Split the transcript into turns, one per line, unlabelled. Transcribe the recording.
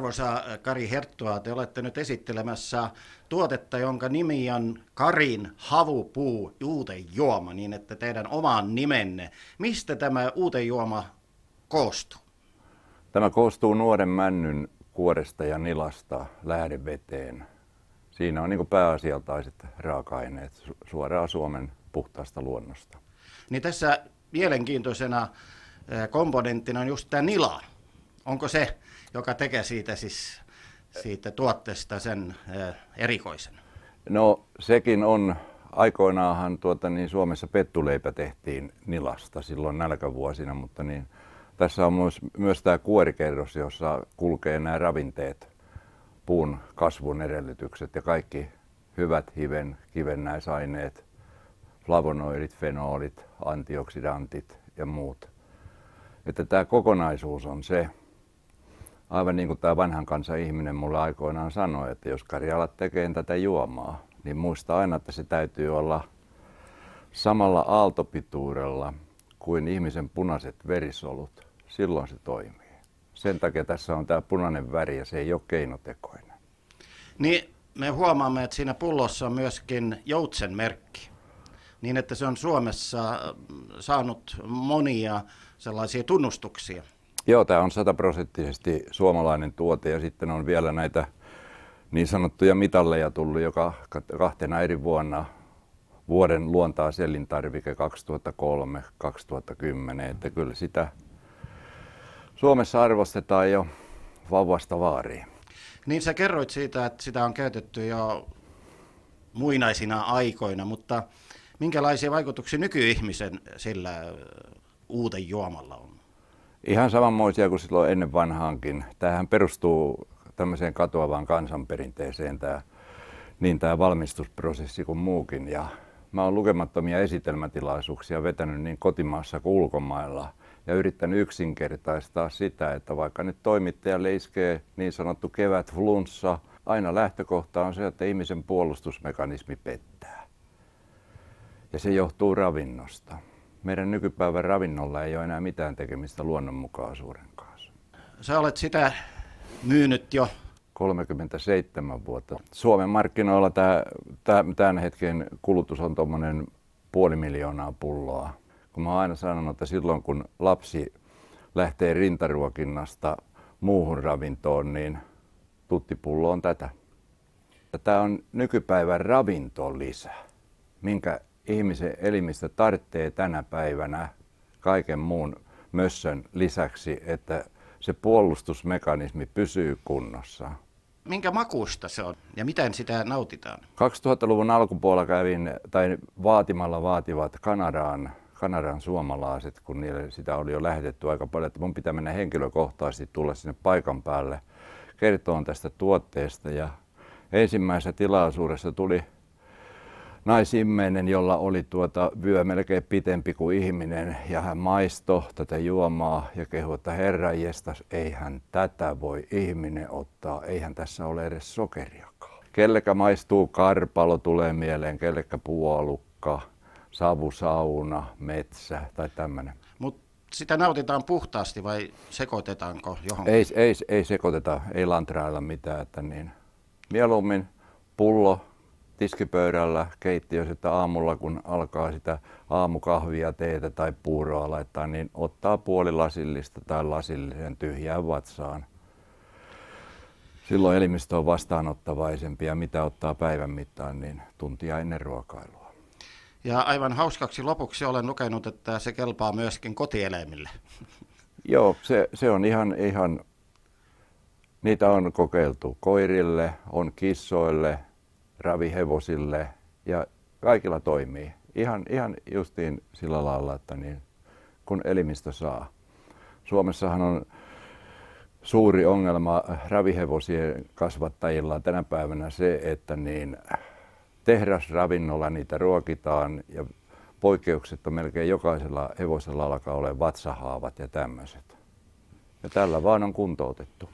arvoisa Kari Herttoa, te olette nyt esittelemässä tuotetta, jonka nimi on Karin havupuu uutejuoma, niin että teidän oman nimenne. Mistä tämä uutejuoma koostuu?
Tämä koostuu nuoren männyn kuoresta ja nilasta lähdeveteen. Siinä on niin pääasialtaiset raaka-aineet suoraan Suomen puhtaasta luonnosta.
Niin tässä mielenkiintoisena komponenttina on just tämä nila. Onko se, joka tekee siitä tuotteesta sen erikoisen?
No sekin on. Aikoinaanhan Suomessa pettuleipä tehtiin nilasta silloin nälkävuosina, mutta tässä on myös tämä kuorikerros, jossa kulkee nämä ravinteet, puun kasvun edellytykset ja kaikki hyvät kivennäisaineet, flavonoidit, fenolit, antioksidantit ja muut. Että tämä kokonaisuus on se, aivan niin kuin tämä vanhan kansan ihminen mulle aikoinaan sanoi, että jos Kari alat tekemään tätä juomaa, niin muista aina, että se täytyy olla samalla aaltopituudella kuin ihmisen punaiset verisolut. Silloin se toimii. Sen takia tässä on tämä punainen väri ja se ei ole keinotekoinen.
Niin me huomaamme, että siinä pullossa on myöskin joutsen merkki, niin että se on Suomessa saanut monia sellaisia tunnustuksia.
Joo, tämä on 100% suomalainen tuote ja sitten on vielä näitä niin sanottuja mitalleja tullut joka 2 eri vuonna. Vuoden luontaiselintarvike 2003-2010, että kyllä sitä Suomessa arvostetaan jo vauvasta vaariin.
Niin sä kerroit siitä, että sitä on käytetty jo muinaisina aikoina, mutta minkälaisia vaikutuksia nykyihmisen sillä uutejuomalla on?
Ihan samanmoisia kuin silloin ennen vanhaankin. Tämähän perustuu tämmöiseen katoavaan kansanperinteeseen, tämä valmistusprosessi kuin muukin. Ja mä oon lukemattomia esitelmätilaisuuksia vetänyt niin kotimaassa kuin ulkomailla ja yrittänyt yksinkertaistaa sitä, että vaikka nyt toimittajalle iskee niin sanottu kevätflunssa, aina lähtökohta on se, että ihmisen puolustusmekanismi pettää. Ja se johtuu ravinnosta. Meidän nykypäivän ravinnolla ei ole enää mitään tekemistä luonnonmukaisuuden kanssa.
Sä olet sitä myynyt jo
37 vuotta. Suomen markkinoilla tämän hetken kulutus on tuommoinen 500 000 pulloa. Kun mä oon aina sanonut, että silloin kun lapsi lähtee rintaruokinnasta muuhun ravintoon, niin tuttipullo on tätä. Tämä on nykypäivän ravintolisä, minkä ihmisen elimistö tarvitsee tänä päivänä kaiken muun mössön lisäksi, että se puolustusmekanismi pysyy kunnossa.
Minkä makuista se on ja miten sitä nautitaan?
2000-luvun alkupuolella vaativat Kanadan suomalaiset, kun niille sitä oli jo lähetetty aika paljon, että mun pitää mennä henkilökohtaisesti tulla sinne paikan päälle kertomaan tästä tuotteesta. Ja ensimmäisessä tilaisuudessa tuli naisimmeinen, jolla oli vyö melkein pitempi kuin ihminen, ja hän maistoi tätä juomaa ja kehui, että herranjestas, eihän tätä voi ihminen ottaa, eihän tässä ole edes sokeriakaan. Kellekä maistuu karpalo tulee mieleen, kellekä puolukka, savusauna, metsä tai tämmöinen.
Mutta sitä nautitaan puhtaasti vai sekoitetaanko johonkin?
Ei sekoiteta, ei lantrailla mitään, että mieluummin pullo tiskipöydällä keittiössä, että aamulla kun alkaa sitä aamukahvia, teetä tai puuroa laittaa, niin ottaa puoli lasillista tai lasillisen tyhjään vatsaan. Silloin elimistö on vastaanottavaisempi ja mitä ottaa päivän mittaan, niin tuntia ennen ruokailua.
Ja aivan hauskaksi lopuksi olen lukenut, että se kelpaa myöskin kotieläimille.
Joo, se on ihan, niitä on kokeiltu koirille, on kissoille, ravihevosille ja kaikilla toimii. Ihan justiin sillä lailla, että kun elimistö saa. Suomessahan on suuri ongelma ravihevosien kasvattajilla tänä päivänä se, että tehdasravinnolla niitä ruokitaan ja poikkeukset on melkein jokaisella hevosella alkaa olemaan vatsahaavat ja tämmöiset. Ja tällä vaan on kuntoutettu.